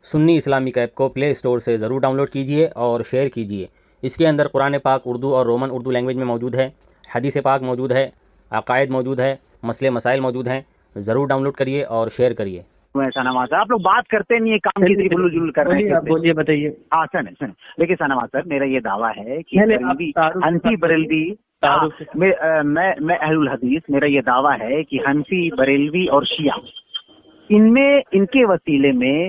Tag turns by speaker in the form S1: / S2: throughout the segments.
S1: سنی Islamic app کو پلے store سے ضرور ڈاؤن لوڈ کیجیے اور شیئر کیجیے۔ اس کے اندر قرآن پاک اردو اور رومن اردو لینگویج میں موجود ہے، حدیث پاک موجود ہے، عقائد موجود ہے، مسئلے مسائل موجود ہیں۔ ضرور ڈاؤن لوڈ کریے اور شیئر کریے۔
S2: ایسا نواز آپ لوگ بات کرتے نہیں ہے، کام کی طرف بلو جلول کر رہے ہیں۔
S3: بولیے، بتائیے۔
S2: ہاں سن دیکھیے سنواز سر، میرا یہ دعویٰ ہے کہ حنفی بریلوی، میں اہل الحدیث، میرا یہ دعویٰ ہے کہ حنفی بریلوی اور شیعہ ان کے وسیلے میں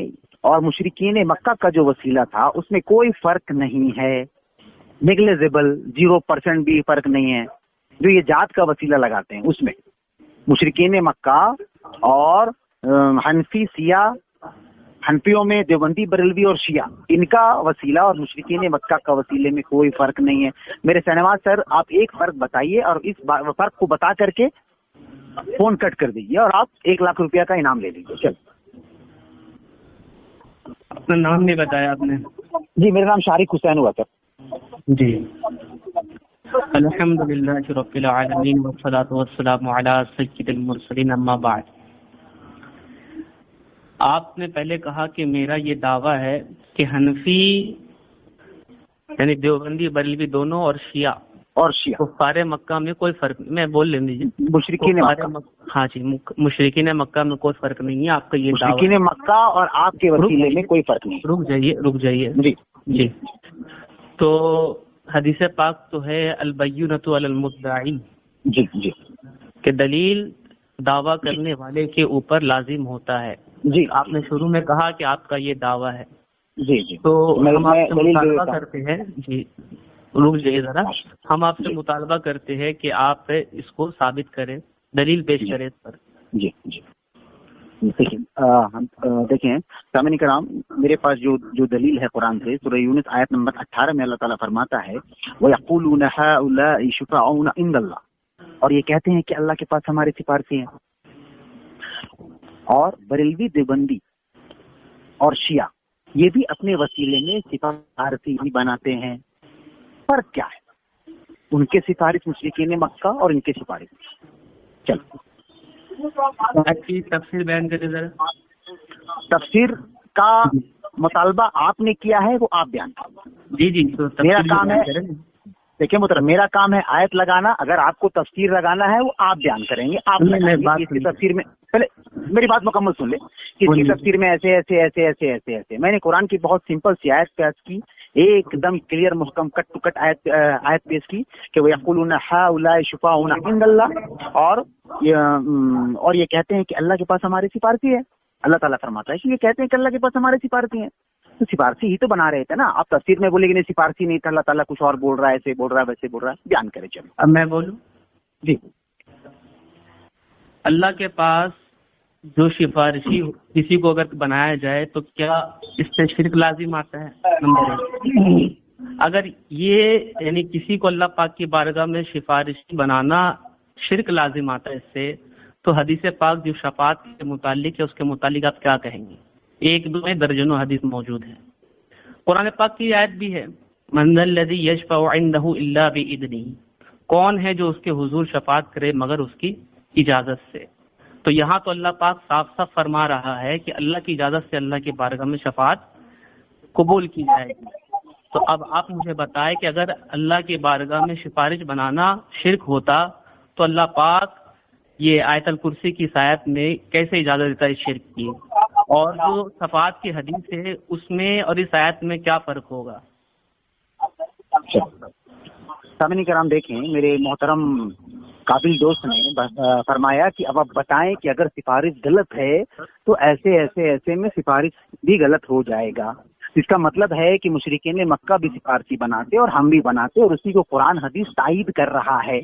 S2: اور مشرکین مکہ کا جو وسیلہ تھا اس میں کوئی فرق نہیں ہے، نیگلیجبل 0% بھی فرق نہیں ہے۔ جو یہ ذات کا وسیلہ لگاتے ہیں اس میں مشرکین مکہ اور حنفی سیاہ، حنفیوں میں دیوبندی بریلوی اور شیعہ، ان کا وسیلہ اور مشرکین مکہ کا وسیلے میں کوئی فرق نہیں ہے۔ میرے شہنواز سر، آپ ایک فرق بتائیے اور اس فرق کو بتا کر کے فون کٹ کر دیجیے اور آپ 1 لاکھ روپیہ کا انعام لے لیجیے۔ چل،
S3: اپنا نام نہیں بتایا آپ نے؟
S2: جی میرا نام شارق حسین ہوا سر۔
S3: جی، الحمدللہ رب العالمین والصلاۃ والسلام علی سید المرسلین، اما بعد۔ آپ نے پہلے کہا کہ میرا یہ دعویٰ ہے کہ حنفی یعنی دیوبندی بریلوی دونوں اور شیعہ کفار مکہ میں کوئی فرق نہیں۔ میں بول لیں دیجیے،
S2: مشرکین مکہ،
S3: ہاں جی، مشرکین مکہ میں کوئی فرق نہیں ہے۔ آپ کا یہ دعویٰ
S2: مشرکین مکہ اور آپ کے وسیلے میں کوئی فرق نہیں۔
S3: رک جائیے
S2: جی
S3: جی۔ تو حدیث پاک تو ہے البینۃ علی المدعی،
S2: جی جی،
S3: کہ دلیل دعویٰ کرنے والے کے اوپر لازم ہوتا ہے۔
S2: جی
S3: آپ نے شروع میں کہا کہ آپ کا یہ دعویٰ ہے،
S2: جی جی،
S3: تو ہم آپ سے
S2: دلیل
S3: مطالبہ کرتے ہیں، جی رک جائیے ذرا، ہم آپ سے مطالبہ کرتے ہیں کہ آپ اس کو ثابت کریں، دلیل پیش کریں اس پر۔
S2: جی جی، دیکھیں سامعین کرام، میرے پاس جو دلیل ہے قرآن سے، سورہ یونس آیت نمبر 18 میں اللہ تعالیٰ فرماتا ہے وَيَقُولُونَ هَؤُلَاءِ شُفَعَاؤُنَا عِندَ اللَّهِ، اور یہ کہتے ہیں کہ اللہ کے پاس ہمارے سفارشی ہیں۔ اور بریلوی دیوبندی اور شیعہ یہ بھی اپنے وسیلے میں سفارشی ہی بناتے ہیں۔ فرق کیا ہے؟ ان کے سفارش مشرکین مکہ اور ان کے سفارش۔ چلو
S3: آپ کی تفسیر بیان کریں ذرا۔
S2: تفسیر کا مطالبہ آپ نے کیا ہے، وہ آپ بیان کریں۔
S3: جی جی، تو
S2: میرا کام ہے، دیکھیں محترم، میرا کام ہے آیت لگانا، اگر آپ کو تفسیر لگانا ہے وہ آپ بیان کریں گے۔ آپ اس کی تفسیر میں، پہلے میری بات مکمل سن لیں، کہ اس کی تفسیر میں ایسے ایسے ایسے ایسے ایسے ایسے میں نے قرآن کی بہت سمپل سی آیت پیش کی، ایک دم کلیئر محکم کٹ ٹو کٹ آیت پیش کی کہ وَيَقُولُونَ هَؤُلَاءِ شُفَعَاؤُنَا عِندَ اللَّهِ، اور یہ کہتے ہیں کہ اللہ کے پاس ہمارے سفارشی ہے۔ اللہ تعالیٰ فرماتا ہے کہ یہ کہتے ہیں کہ اللہ کے پاس ہمارے سفارشی ہیں، تو سفارشی ہی تو بنا رہے تھے نا۔ آپ تفسیر میں بولے کہ نہیں سفارشی نہیں تھا، اللہ تعالیٰ کچھ اور بول رہا ہے، ایسے بول رہا ہے ویسے بول رہا ہے، بیان کرے۔ چلو
S3: اب میں بولوں؟
S2: جی،
S3: اللہ کے پاس جو سفارشی کسی کو اگر بنایا جائے تو کیا اس سے شرک لازم آتا ہے؟ نمبر 1، اگر یہ یعنی کسی کو اللہ پاک کی بارگاہ میں سفارشی بنانا شرک لازم آتا ہے اس سے، تو حدیث پاک جو شفاعت کے متعلق ہے اس کے متعلق آپ کیا کہیں گے؟ 1-2 درجنوں حدیث موجود ہے۔ قرآن پاک کی آیت بھی ہے من ذا الذی یشفع عنده الا باذنہ، کون ہے جو اس کے حضور شفاعت کرے مگر اس کی اجازت سے۔ تو یہاں تو اللہ پاک صاف صاف فرما رہا ہے کہ اللہ کی اجازت سے اللہ کی بارگاہ میں شفاعت قبول کی جائے گی۔ تو اب آپ مجھے بتائیں کہ اگر اللہ کی بارگاہ میں سفارش بنانا شرک ہوتا تو اللہ پاک یہ آیت الکرسی کی آیت میں کیسے اجازت دیتا ہے اس شرک کی، اور جو شفاعت کی حدیث ہے اس میں اور اس آیت میں کیا فرق ہوگا؟
S2: سامعین کرام، دیکھیں میرے محترم قابل دوست نے فرمایا کہ اب آپ بتائیں کہ اگر سفارش غلط ہے تو ایسے ایسے ایسے میں سفارش بھی غلط ہو جائے گا۔ اس کا مطلب ہے کہ مشرکین مکہ بھی سفارشی بناتے اور ہم بھی بناتے، اور اسی کو قرآن حدیث تائید کر رہا ہے،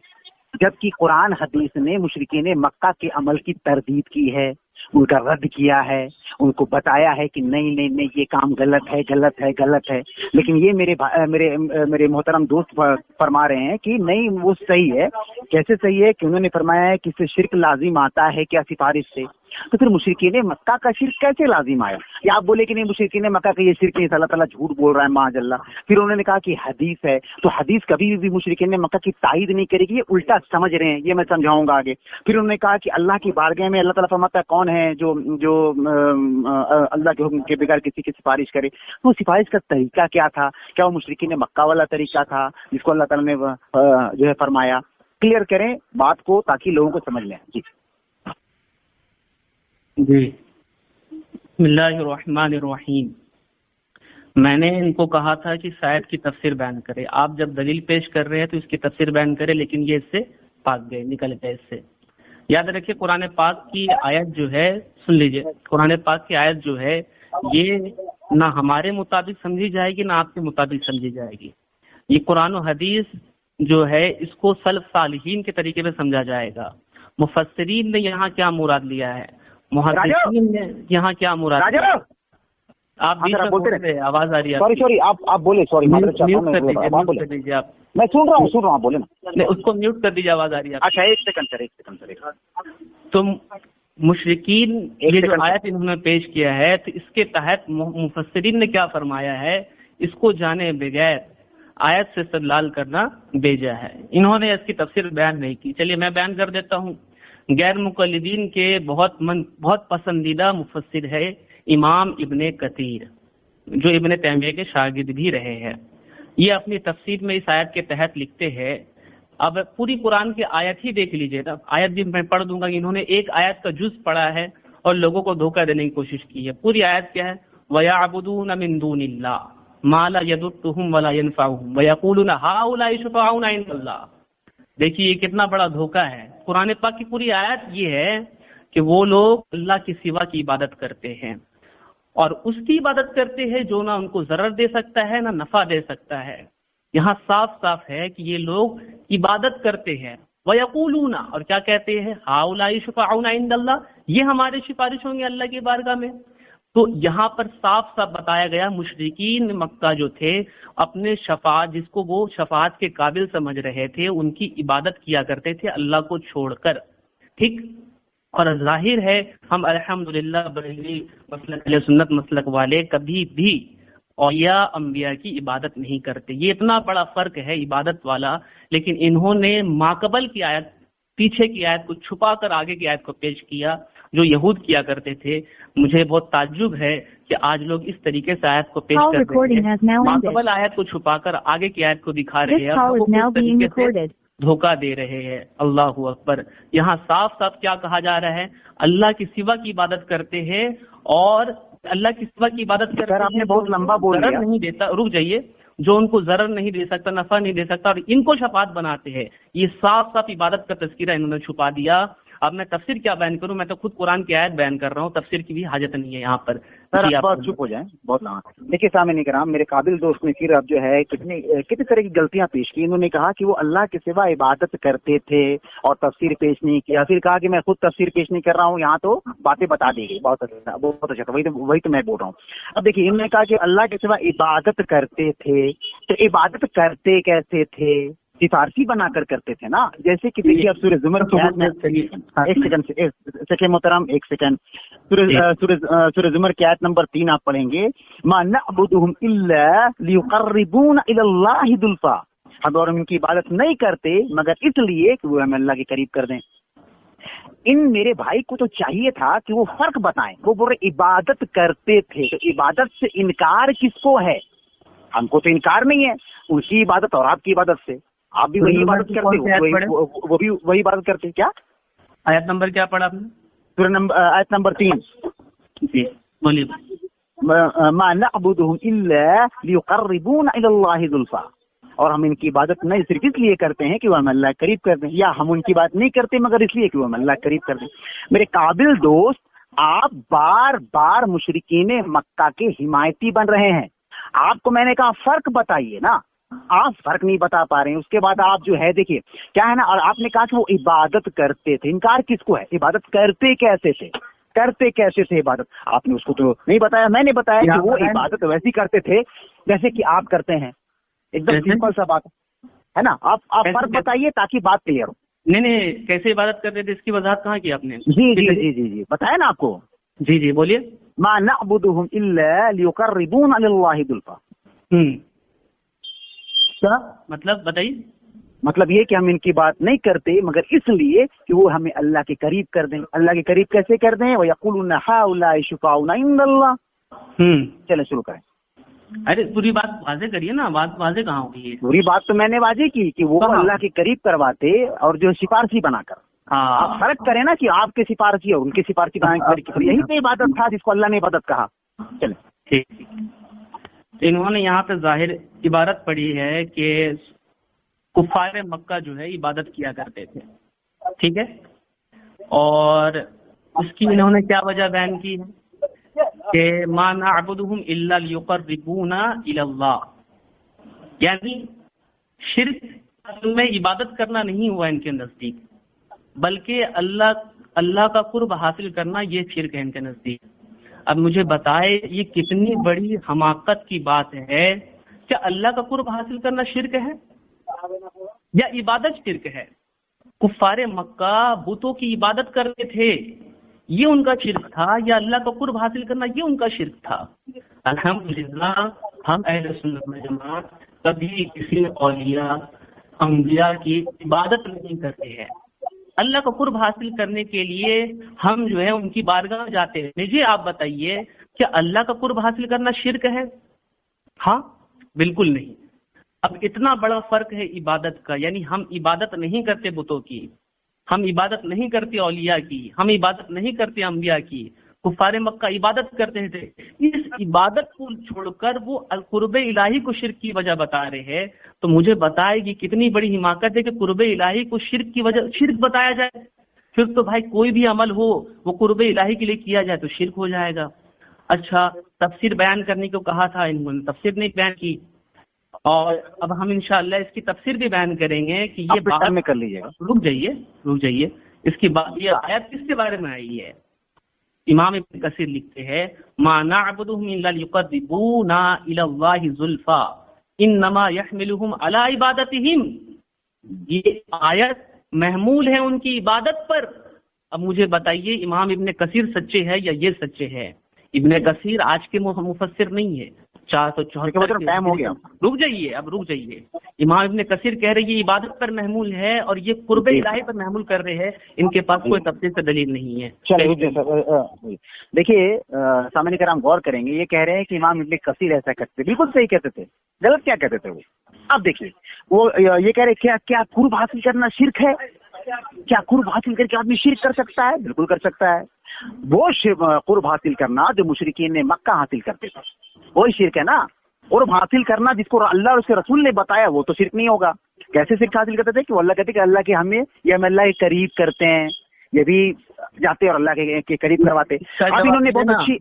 S2: جبکہ قرآن حدیث نے مشرکین مکہ کے عمل کی تردید کی ہے، ان کا رد کیا ہے، ان کو بتایا ہے کہ نہیں نہیں نہیں یہ کام غلط ہے غلط ہے غلط ہے۔ لیکن یہ میرے محترم دوست فرما رہے ہیں کہ نہیں وہ صحیح ہے۔ کیسے صحیح ہے؟ کہ انہوں نے فرمایا ہے کہ اس سے شرک لازم آتا ہے کیا سفارش سے، تو پھر مشرکین مکہ کا شرک کیسے لازم آیا؟ یا آپ بولے کہ نہیں مشرکین مکہ کا یہ شرک نہیں، اللہ تعالیٰ جھوٹ بول رہا ہے معاذ اللہ. پھر انہوں نے کہا کہ حدیث ہے، تو حدیث کبھی بھی مشرکین مکہ کی تائید نہیں کرے گی، یہ الٹا سمجھ رہے ہیں، یہ میں سمجھاؤں گا آگے. پھر انہوں نے کہا کہ اللہ کی بارگاہ میں اللہ تعالیٰ فرماتا ہے کون ہے جو اللہ کے حکم کے بغیر کسی کی سفارش کرے. تو سفارش کا طریقہ کیا تھا؟ کیا وہ مشرکین مکہ والا طریقہ تھا جس کو اللہ تعالیٰ نے جو ہے فرمایا؟ کلیئر کریں بات کو تاکہ لوگوں کو سمجھ لیں. جی
S3: بسم اللہ الرحمن الرحیم. میں نے ان کو کہا تھا کہ شاید کی تفسیر بیان کرے. آپ جب دلیل پیش کر رہے ہیں تو اس کی تفسیر بیان کرے، لیکن یہ اس سے بھاگ گئے، نکل گئے اس سے. یاد رکھیے قرآن پاک کی آیت جو ہے، سن لیجئے، قرآن پاک کی آیت جو ہے یہ نہ ہمارے مطابق سمجھی جائے گی نہ آپ کے مطابق سمجھی جائے گی. یہ قرآن و حدیث جو ہے اس کو سلف صالحین کے طریقے میں سمجھا جائے گا. مفسرین نے یہاں کیا مراد لیا ہے، محدثین نے یہاں کیا مراد لیا ہے. آپ بیچ میں بول رہے ہیں، آواز آ رہی ہے.
S2: سوری آپ بولے. سوری
S3: میوٹ کر دیجیے آپ.
S2: میں سن رہا ہوں بولے نا.
S3: اس کو میوٹ کر دیجیے، آواز آ رہی ہے.
S2: اچھا ایک سیکنڈ سر.
S3: تم مشرکین یہ جو آیت انہوں نے پیش کیا ہے تو اس کے تحت مفسرین نے کیا فرمایا ہے، اس کو جانے بغیر آیت سے استدلال کرنا بیجا ہے. انہوں نے اس کی تفسیر بیان نہیں کی. چلیے میں بیان کر دیتا ہوں. غیر مقلدین کے بہت پسندیدہ مفسر ہے امام ابن کثیر، جو ابن تیمیہ کے شاگرد بھی رہے ہیں. یہ اپنی تفسیر میں اس آیت کے تحت لکھتے ہیں. اب پوری قرآن کی آیت ہی دیکھ لیجیے. آیت بھی میں پڑھ دوں گا. انہوں نے ایک آیت کا جز پڑھا ہے اور لوگوں کو دھوکہ دینے کی کوشش کی ہے. پوری آیت کیا ہے؟ وَيَعْبُدُونَ مِن دُونِ اللَّهِ مَا لَا يَضُرُّهُمْ وَلَا يَنفَعُهُمْ وَيَقُولُونَ هَؤُلَاءِ شُفَعَاؤُنَا عِندَ اللَّهِ. دیکھیے یہ کتنا بڑا دھوکہ ہے. قرآن پاک کی پوری آیت یہ ہے کہ وہ لوگ اللہ کے سوا کی عبادت کرتے ہیں اور اس کی عبادت کرتے ہیں جو نہ ان کو ضرر دے سکتا ہے نہ نفع دے سکتا ہے. یہاں صاف صاف ہے کہ یہ لوگ عبادت کرتے ہیں. وَيَقُولُونَ اور کیا کہتے ہیں؟ هَؤُلَاءِ شُفَعَاؤُنَا عِندَ اللَّهِ، یہ ہمارے سفارش ہوں گے اللہ کی بارگاہ میں. تو یہاں پر صاف صاف بتایا گیا مشرکین مکہ جو تھے اپنے شفاعت، جس کو وہ شفاعت کے قابل سمجھ رہے تھے، ان کی عبادت کیا کرتے تھے اللہ کو چھوڑ کر. ٹھیک. اور ظاہر ہے ہم الحمدللہ بریلوی مسلک اہل سنت مسلک والے کبھی بھی اولیاء انبیاء کی عبادت نہیں کرتے. یہ اتنا بڑا فرق ہے عبادت والا. لیکن انہوں نے ماقبل کی آیت، پیچھے کی آیت کو چھپا کر آگے کی آیت کو پیش کیا جو یہود کیا کرتے تھے. مجھے بہت تعجب ہے کہ آج لوگ اس طریقے سے آیت کو پیش کر رہے ہیں، ماقبل آیت کو چھپا کر آگے کی آیت کو دکھا رہے ہیں اور دھوکہ دے رہے ہیں. اللہ اکبر. یہاں صاف صاف کیا کہا جا رہا ہے؟ اللہ کی سوا کی عبادت کرتے ہیں اور اللہ کی سوا کی عبادت کرتے ہیں.
S2: آپ نے بہت لمبا بول دیا.
S3: نہیں دیتا، رک جائیے. جو ان کو ضرر نہیں دے سکتا، نفع نہیں دے سکتا، اور ان کو شفاعت بناتے ہیں. یہ صاف صاف عبادت کا تذکرہ انہوں نے چھپا دیا. اب میں تفسیر کیا بیان کروں؟ میں تو خود قرآن کی آیت بیان کر رہا ہوں، تفسیر کی بھی حاجت نہیں ہے یہاں پر.
S2: آپ چپ ہو جائیں بہت لمبا. دیکھیے سامعین کرام، میرے قابل دوست نے پھر اب جو ہے کتنی طرح کی غلطیاں پیش کی. انہوں نے کہا کہ وہ اللہ کے سوا عبادت کرتے تھے اور تفسیر پیش نہیں کیا. پھر کہا کہ میں خود تفسیر پیش نہیں کر رہا ہوں، یہاں تو باتیں بتا دی گئی. بہت اچھا تھا، وہی تو میں بول رہا ہوں. اب دیکھیے انہوں نے کہا کہ اللہ کے سوا عبادت کرتے تھے، تو عبادت کرتے کیسے تھے؟ سفارشی بنا کر کرتے تھے نا. جیسے کہ دیکھیے اب سورہ زمر ایک سیکنڈ سورہ زمر کی آیت نمبر 3 آپ پڑھیں گے. ما نعبدهم الا ليقربونا الى الله زلفا. ہم اور ان کی عبادت نہیں کرتے مگر اس لیے کہ وہ ہمیں اللہ کے قریب کر دیں. ان میرے بھائی کو تو چاہیے تھا کہ وہ فرق بتائیں. وہ بول رہے عبادت کرتے تھے، تو عبادت سے انکار کس کو ہے؟ ہم کو تو انکار نہیں ہے ان کی عبادت اور آپ کی عبادت سے. آپ بھی وہی عبادت کرتے ہو، وہ بھی وہی عبادت کرتے. کیا
S3: آیت نمبر کیا پڑھا آپ نے؟
S2: سورہ آیت نمبر 3.
S3: جی بولیے.
S2: ما نعبدهم الا ليقربونا الى الله زلفا. اور ہم ان کی عبادت نہیں صرف اس لیے کرتے ہیں کہ وہ ہم اللہ کے قریب کر دیں، یا ہم ان کی بات نہیں کرتے مگر اس لیے کہ وہ ہم اللہ کے قریب کر دیں. میرے قابل دوست، آپ بار بار مشرکین مکہ کے حمایتی بن رہے ہیں. آپ کو میں نے کہا فرق بتائیے نا، آپ فرق نہیں بتا پا رہے ہیں. اس کے بعد آپ جو ہے دیکھیے کیا ہے نا، اور آپ نے کہا کہ وہ عبادت کرتے تھے. انکار کس کو ہے؟ عبادت کرتے کیسے تھے؟ کرتے کیسے تھے عبادت؟ آپ نے اس کو تو نہیں بتایا، میں نے بتایا کہ وہ عبادت ویسی کرتے تھے جیسے کہ آپ کرتے ہیں. ایک دم سمپل سا بات ہے نا. آپ فرق بتائیے تاکہ بات کلیئر ہو.
S3: نہیں کیسے عبادت کرتے تھے اس کی وضاحت کہاں کی آپ نے؟
S2: جی جی جی جی جی بتایا نا آپ کو.
S3: جی جی بولیے.
S2: ما نعبدهم الا ليقربونا الى الله زلفى.
S3: کیا مطلب بتائیے؟
S2: مطلب یہ کہ ہم ان کی بات نہیں کرتے مگر اس لیے کہ وہ ہمیں اللہ کے قریب کر دیں. اللہ کے قریب کیسے کر دیں؟ وَيَقُولُونَ هَؤُلَاءِ شُفَعَاؤُنَا عِندَ اللَّهِ. چلے شروع کریں.
S3: ارے پوری بات واضح کریے نا. بات واضح کہاں ہوگی؟
S2: پوری بات تو میں نے واضح کی کہ وہ اللہ کے قریب کرواتے اور جو سفارشی بنا کر. آپ فرق کریں نا کہ آپ کے سفارشی اور ان کے سفارشی بنانے کے یہی تو عبادت تھا جس کو اللہ نے عبادت کہا. چلیں
S3: ٹھیک. انہوں نے یہاں پہ ظاہر عبارت پڑھی ہے کہ کفار مکہ جو ہے عبادت کیا کرتے تھے. ٹھیک ہے. اور اس کی انہوں نے کیا وجہ بیان کی ہے کہ ما نعبدهم الا ليقربونا الى اللہ. یعنی شرک اصل میں عبادت کرنا نہیں ہوا ان کے نزدیک، بلکہ اللہ کا قرب حاصل کرنا یہ شرک ہے ان کے نزدیک. اب مجھے بتائے یہ کتنی بڑی حماقت کی بات ہے. کیا اللہ کا قرب حاصل کرنا شرک ہے یا عبادت شرک ہے؟ کفار مکہ بتوں کی عبادت کرتے تھے، یہ ان کا شرک تھا، یا اللہ کا قرب حاصل کرنا یہ ان کا شرک تھا؟ الحمدللہ ہم اہل سنت والجماعت کبھی کسی اولیاء انبیاء کی عبادت نہیں کرتے ہیں. اللہ کا قرب حاصل کرنے کے لیے ہم جو ہے ان کی بارگاہ میں جاتے ہیں. مجھے آپ بتائیے کیا اللہ کا قرب حاصل کرنا شرک ہے؟ ہاں بالکل نہیں. اب اتنا بڑا فرق ہے عبادت کا. یعنی ہم عبادت نہیں کرتے بتوں کی، ہم عبادت نہیں کرتے اولیاء کی، ہم عبادت نہیں کرتے انبیاء کی. کفار مکہ عبادت کرتے تھے. اس عبادت کو چھوڑ کر وہ قرب الہی کو شرک کی وجہ بتا رہے ہیں. تو مجھے بتائے گی کتنی بڑی حماقت ہے کہ قرب الہی کو شرک کی وجہ شرک بتایا جائے. پھر تو بھائی کوئی بھی عمل ہو وہ قرب الہی کے لیے کیا جائے تو شرک ہو جائے گا. اچھا تفسیر بیان کرنے کو کہا تھا، انہوں نے تفسیر نہیں بیان کی، اور اب ہم انشاءاللہ اس کی تفسیر بھی بیان کریں گے کہ یہ بات
S2: میں کر لیجیے گا.
S3: رک جائیے اس کی بات. یہ آیت کس کے بارے میں آئی ہے؟ امام ابن کثیر لکھتے ہیں ما نعبدهم الا ليقربونا الى الله زلفا انما يحملهم على عبادتهم. یہ آیت محمول ہے ان کی عبادت پر. اب مجھے بتائیے امام ابن کثیر سچے ہے یا یہ سچے ہے؟ ابن کثیر آج کے مفسر نہیں ہے. 474
S2: ٹائم ہو گیا.
S3: رک جائیے. امام ابن کثیر کہہ رہے یہ عبادت پر محمول ہے اور یہ قرب الہی پر محمول کر رہے ہیں. ان کے پاس کوئی تفسیر سے دلیل نہیں ہے.
S2: دیکھیے سامعین کرام غور کریں گے. یہ کہہ رہے ہیں کہ امام ابن کثیر ایسا کرتے، بالکل صحیح کہتے تھے. غلط کیا کہتے تھے وہ؟ اب دیکھیے وہ یہ کہہ رہے کیا قرب حاصل کرنا شرک ہے؟ کیا قرب حاصل کر کے آدمی شرک کر سکتا ہے؟ بالکل کر سکتا ہے. وہ قرب حاصل کرنا جو مشرکین نے مکہ حاصل کرتے تھے وہی شرک ہے نا. قرب حاصل کرنا جس کو اللہ اور اس کے رسول نے بتایا وہ تو شرک نہیں ہوگا. کیسے شرک حاصل کرتے تھے کہ وہ اللہ کہتے کہ اللہ کے ہمیں یہ ہم اللہ کے قریب کرتے ہیں، یہ بھی جاتے اور اللہ کے قریب کرواتے. اب انہوں نے بہت اچھی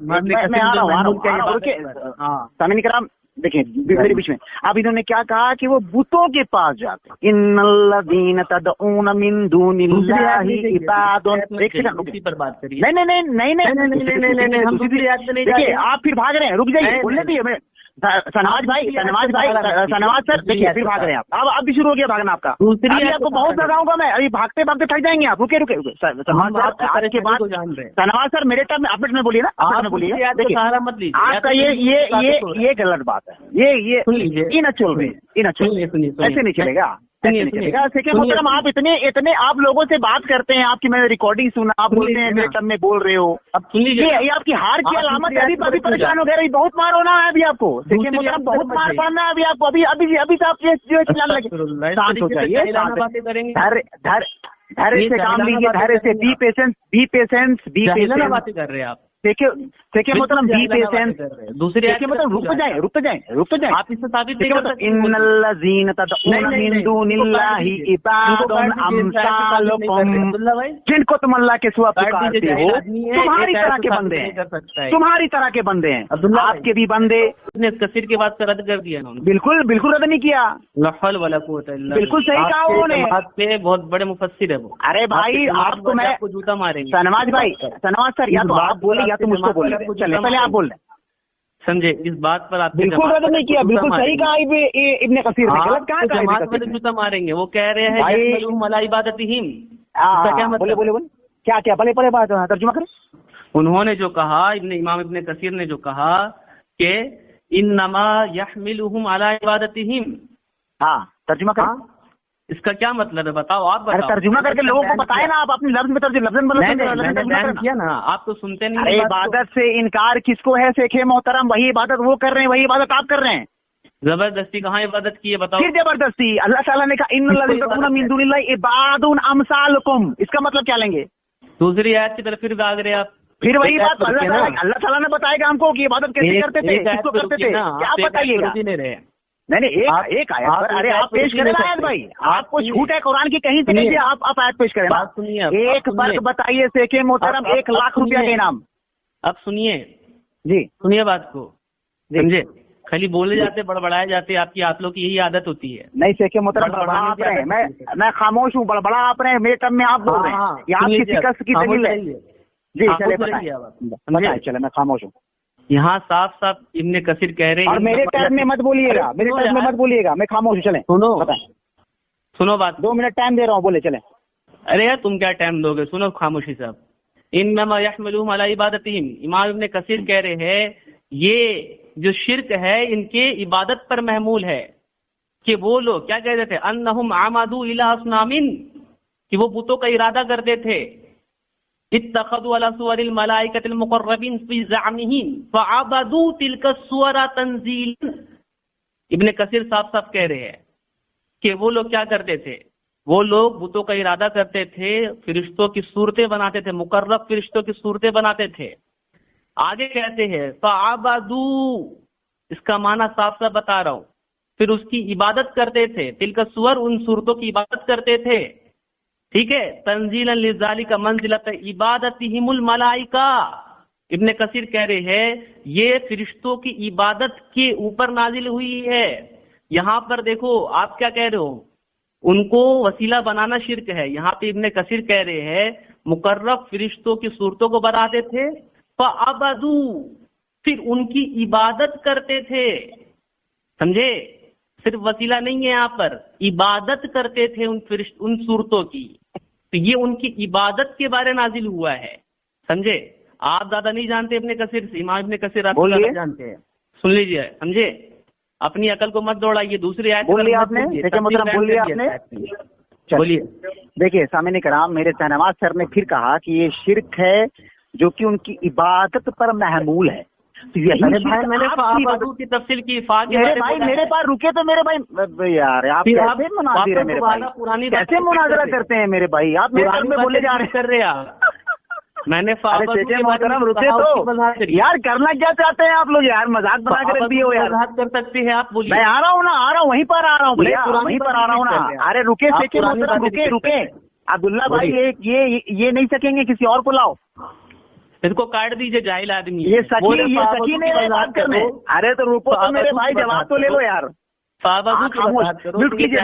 S2: سامعین کرام دیکھیں میرے بیچ میں اب انہوں نے کیا کہا کہ وہ بتوں کے پاس جاتے. ان الذین تدعون من دون اللہ عباد. ایک سیکنڈ پر بات کریے. نہیں آپ پھر بھاگ رہے ہیں. رک جائیے بولنے دیجیے. شہنواز شہنواز سر دیکھیے پھر بھاگ رہے ہیں آپ. اب بھی شروع ہو گیا بھاگنا آپ کا. آپ کو بہت بھگاؤں گا میں. ابھی بھاگتے بھاگتے تھک جائیں گے آپ. رکے شہنواز سر میرے ٹائم آپ میں بولیے نا. آپ میں بولیے. آپ کا یہ غلط بات ہے. یہ نہ چل رہی ایسے نہیں چلے گا. محترم آپ اتنے آپ لوگوں سے بات کرتے ہیں، آپ کی میں نے ریکارڈنگ سنا، آپ بولتے ہیں میرے ٹم میں بول رہے ہو. اب یہ آپ کی ہار کی علامت ہے. ابھی پریشان ہو گئے. بہت مار ہونا ہے ابھی آپ کو. بہت مار پڑنا ہے ابھی آپ کو. ابھی سے آپ جو چلانے لگے. شانت ہو جائیے. دھیرے سے کام لیجیے. دھیرے سے بی پیشنس
S3: باتیں کر رہے ہیں آپ.
S2: دیکھیے مطلب بی پیشنس.
S3: دوسری
S2: مطلب رک جائیں.
S3: آپ اس سے ثابت
S2: ان الذین تدعون من دون اللہ عباد امثالکم. جن کو تم اللہ کے سوا پکارتے ہو تمہاری طرح کے بندے ہیں. تمہاری طرح کے بندے ہیں. آپ کے بھی بندے.
S3: کثیر کے بعد رد کر دیا انہوں نے.
S2: بالکل رد نہیں کیا.
S3: لا حول ولا قوت الا باللہ.
S2: بالکل صحیح کہا انہوں نے.
S3: پہ بہت بڑے مفسر ہے وہ.
S2: ارے بھائی آپ کو میں
S3: جوتا ماریں گے.
S2: شہنواز بھائی شہنواز سر یا تو آپ بولے یا تو مجھ کو بولے. چلے پہلے آپ بول رہے ہیں.
S3: سمجھے؟ اس بات پر آپ
S2: بالکل رد نہیں کیا، بالکل صحیح کہا ابن کثیر نے، غلط کہاں کہا
S3: جماعت والے جوتا ماریں گے، وہ کہہ رہے ہیں یحملہم علی عبادتہم، اس کا کیا مطلب؟
S2: بولے کیا پڑھے بات ترجمہ کریں۔
S3: انہوں نے جو کہا، امام ابن کثیر نے جو کہا کہ انما یحملہم علی عبادتہم،
S2: ہاں ترجمہ کریں،
S3: اس کا کیا مطلب ہے؟ بتاؤ، آپ بتاؤ،
S2: ترجمہ کر کے لوگوں کو بتائیں نا، آپ اپنے لفظ میں
S3: لفظ کیا نا، آپ تو سنتے نہیں۔
S2: عبادت سے انکار کس کو ہے شیخ محترم؟ وہی عبادت وہ کر رہے ہیں، وہی عبادت آپ کر رہے ہیں۔
S3: زبردستی کہاں عبادت کی ہے بتاؤ؟
S2: پھر زبردستی اللہ تعالیٰ نے کہا ان الذین تدعون من دون اللہ عباد امثالکم، اس کا مطلب کیا لیں گے؟
S3: دوسری آیت کی طرف پھر بھاگ رہے آپ۔
S2: پھر وہی بات اللہ تعالیٰ نے بتائے گا ہم کو کہ عبادت کیسے کرتے تھے، کس کو کرتے تھے، کیا بتائیے گا؟ نہیں ایک آیت پر، ارے آپ پیش کریں نا آیت بھائی، آپ کو چھوٹ ہے قرآن کی کہیں سے نہیں، آپ آیت پیش کریں نا۔ ایک فرق بتائیے شیخ محترم، 1,00,000 روپیہ کا انعام۔
S3: اب سنیے
S2: جی
S3: سنیے بات کو، سمجھے؟ خالی بولے جاتے، بڑبڑائے جاتے، آپ لوگ کی یہی عادت ہوتی ہے۔
S2: نہیں شیخ محترم، بڑبڑا آپ رہے ہیں، میں خاموش ہوں، بڑبڑا آپ رہے ہیں، میرے ٹرم میں آپ بول رہے ہیں، یہ آپ کی شکست کی دلیل ہے۔ جی چلے بتائیں، چلے میں خاموش ہوں۔
S3: یہاں صاف صاف ابن کثیر کہہ رہے ہیں،
S2: اور میرے ٹائم میں مت بولیے گا، میرے ٹائم میں مت بولیے گا، میں خاموش ہوں۔ چلیں
S3: سنو بات،
S2: 2 منٹ ٹائم دے رہا ہوں، بولے چلیں۔
S3: ارے یار تم کیا ٹائم دو گے، سنو خاموشی سے۔ انما یحملہم علی عبادتہم، امام ابن کثیر کہہ رہے ہیں یہ جو شرک ہے ان کے عبادت پر محمول ہے، کہ وہ لوگ کیا کہتے تھے، انہم عمدوا الی اصنام، کہ وہ بتوں کا ارادہ کرتے تھے، اتخذوا علی صور الملائکۃ المقربین فی زعمہم فعبدوا تلک الصور تنزیلا۔ ابن کثیر صاف صاف کہہ رہے ہیں کہ وہ لوگ کیا کرتے تھے، وہ لوگ بتوں کا ارادہ کرتے تھے، فرشتوں کی صورتیں بناتے تھے، مقرب فرشتوں کی صورتیں بناتے تھے۔ آگے کہتے ہیں فعبدوا، اس کا معنی صاف صاف بتا رہا ہوں، پھر اس کی عبادت کرتے تھے، تلک الصور، ان صورتوں کی عبادت کرتے تھے، ٹھیک ہے، تنزیلا لذالک منزلۃ عبادتہم الملائکہ۔ ابن کثیر کہہ رہے ہیں یہ فرشتوں کی عبادت کے اوپر نازل ہوئی ہے۔ یہاں پر دیکھو آپ کیا کہہ رہے ہو، ان کو وسیلہ بنانا شرک ہے۔ یہاں پہ ابن کثیر کہہ رہے ہیں مقرب فرشتوں کی صورتوں کو بناتے تھے، فعبدوا، پھر ان کی عبادت کرتے تھے، سمجھے؟ صرف وسیلہ نہیں ہے، یہاں پر عبادت کرتے تھے ان صورتوں کی، تو یہ ان کی عبادت کے بارے نازل ہوا ہے، سمجھے؟ آپ زیادہ نہیں جانتے ابن کثیر سے، امام ابن کثیر آپ زیادہ جانتے ہیں، سن لیجیے، سمجھے؟ اپنی عقل کو مت دوڑائیے، دوسری آیت
S2: بول لیا آپ نے، بولیے۔ دیکھیے سامعین کرام، میرے شہنواز سر نے پھر کہا کہ یہ شرک ہے جو کہ ان کی عبادت پر محمول ہے۔
S3: میں نے کی تفصیل کی،
S2: میرے پاس رکے تو میرے بھائی، یار آپ کیسے مناظر ہیں میرے بھائی، کیسے مناظرہ کرتے ہیں میرے بھائی، آپ میرے گھر میں بولے جا رہے
S3: کر رہے ہیں۔ میں نے
S2: رکے تو یار کرنا کیا چاہتے ہیں آپ لوگ، یار مذاق بنا کر رکھ دیے ہو یار،
S3: کر سکتے ہیں آپ، بولیے۔
S2: میں آ رہا ہوں نا، آ رہا ہوں، وہیں پر آ رہا ہوں بھیا، وہیں پر آ رہا ہوں نا۔ ارے رکے رکے عبداللہ بھائی، یہ نہیں سکیں گے، کسی اور کو لاؤ،
S3: اس کو کاٹ دیجیے، جاہل آدمی
S2: یہ سکی نہیں بات کرنے۔ ارے تو رکو تو میرے بھائی، جواب تو لے لو یار، میوٹ کیجیے،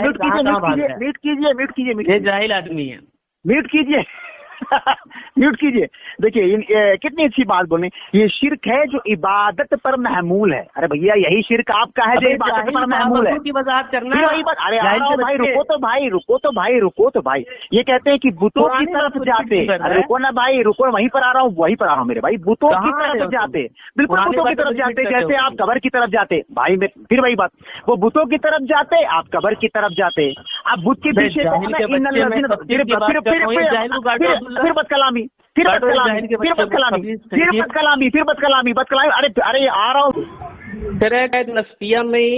S3: جاہل آدمی ہے،
S2: میوٹ کیجیے میوٹ کیجیے۔ دیکھیے کتنی اچھی بات بولیں، یہ شرک ہے جو عبادت پر محمول ہے۔ ارے بھیا یہی شرک آپ کا ہے جو عبادت پر محمول ہے،
S3: کی وضاحت کرنا۔
S2: ارے بھائی رکو تو بھائی، یہ کہتے ہیں کہ بتوں کی طرف جاتے، رکو نا بھائی، رکو، وہیں پر آ رہا ہوں میرے بھائی، بتوں کی طرف جاتے، بالکل بتوں کی طرف جاتے، جیسے آپ قبر کی طرف جاتے بھائی، پھر وہی بات، وہ بتوں کی طرف جاتے، آپ قبر کی طرف جاتے، آپ بت کے پیچھے پھر بد کلامی، ارے آ رہا ہوں۔
S3: شرح نسبیہ میں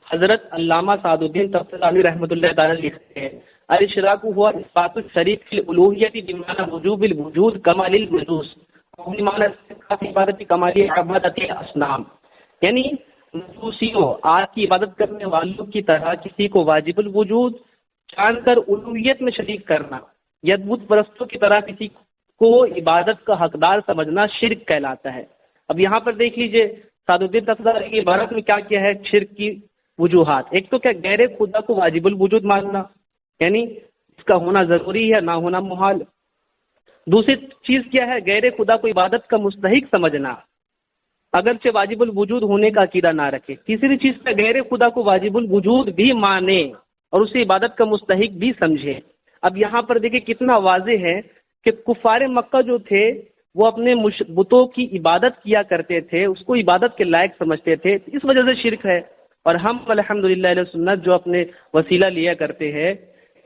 S3: حضرت علامہ سعد الدین تفتزانی رحمۃ اللہ تعالی لکھتے ہیں، الاشراک ہوا اثبات الشریک فی الالوہیت بمعنی وجوب الوجود کمال الوجود، عبادت کمالی عبادت اصنام، یعنی مجوسیوں، آج کی عبادت کرنے والوں کی طرح کسی کو واجب الوجود جان کر الوہیت میں شریک کرنا یا بت پرستوں کی طرح کسی کو عبادت کا حقدار سمجھنا شرک کہلاتا ہے۔ اب یہاں پر دیکھ لیجئے سعد الدین تفتزانی کی عبارت میں کیا کیا ہے شرک کی وجوہات۔ ایک تو کیا غیر خدا کو واجب الوجود ماننا، یعنی اس کا ہونا ضروری ہے، نہ ہونا محال۔ دوسری چیز کیا ہے، غیر خدا کو عبادت کا مستحق سمجھنا، اگرچہ واجب الوجود ہونے کا عقیدہ نہ رکھے، تیسری چیز پہ غیر خدا کو واجب الوجود بھی مانے اور اسے عبادت کا مستحق بھی سمجھے۔ اب یہاں پر دیکھیں کتنا واضح ہے کہ کفار مکہ جو تھے وہ اپنے بتوں کی عبادت کیا کرتے تھے، اس کو عبادت کے لائق سمجھتے تھے، اس وجہ سے شرک ہے۔ اور ہم الحمدللہ اہل سنت جو اپنے وسیلہ لیا کرتے ہیں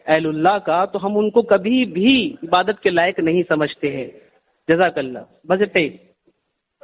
S3: اہل اللہ کا، تو ہم ان کو کبھی بھی عبادت کے لائق نہیں سمجھتے ہیں۔ جزاک اللہ، بس اتنا ہی۔